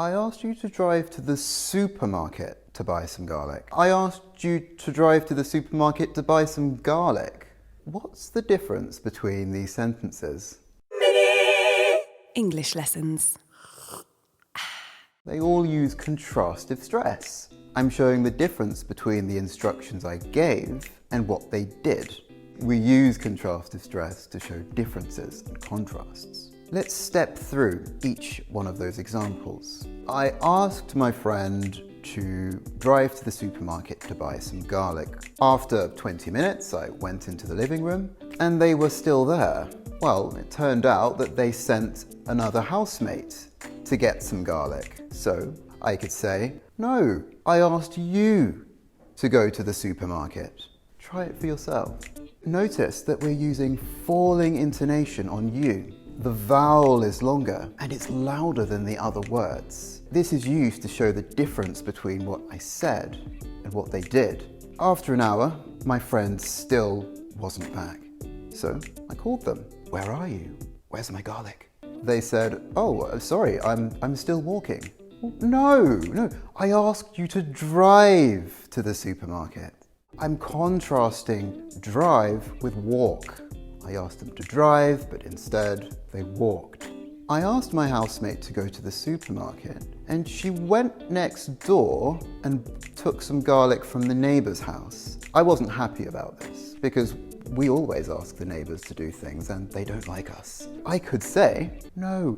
I asked you to drive to the supermarket to buy some garlic. I asked you to drive to the supermarket to buy some garlic. What's the difference between these sentences? English lessons. They all use contrastive stress. I'm showing the difference between the instructions I gave and what they did. We use contrastive stress to show differences and contrasts. Let's step through each one of those examples. I asked my friend to drive to the supermarket to buy some garlic. After 20 minutes, I went into the living room and they were still there. Well, it turned out that they sent another housemate to get some garlic. So I could say, no, I asked you to go to the supermarket. Try it for yourself. Notice that we're using falling intonation on you. The vowel is longer and it's louder than the other words. This is used to show the difference between what I said and what they did. After an hour, my friend still wasn't back. So I called them. Where are you? Where's my garlic? They said, oh, sorry, I'm still walking. No, I asked you to drive to the supermarket. I'm contrasting drive with walk. I asked them to drive, but instead they walked. I asked my housemate to go to the supermarket, and she went next door and took some garlic from the neighbour's house. I wasn't happy about this, because we always ask the neighbours to do things and they don't like us. I could say, no,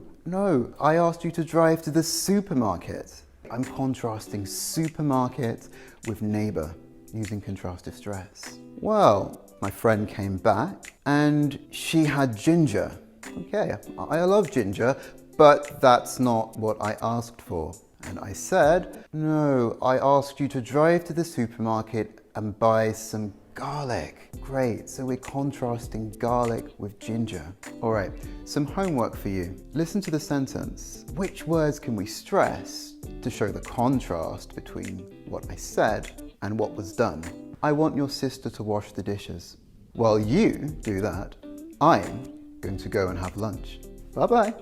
I asked you to drive to the supermarket. I'm contrasting supermarket with neighbour, using contrastive stress. Well, my friend came back and she had ginger. Okay, I love ginger, but that's not what I asked for. And I said, no, I asked you to drive to the supermarket and buy some garlic. Great, so we're contrasting garlic with ginger. All right, some homework for you. Listen to the sentence. Which words can we stress to show the contrast between what I said and what was done? I want your sister to wash the dishes. While you do that, I'm going to go and have lunch. Bye-bye.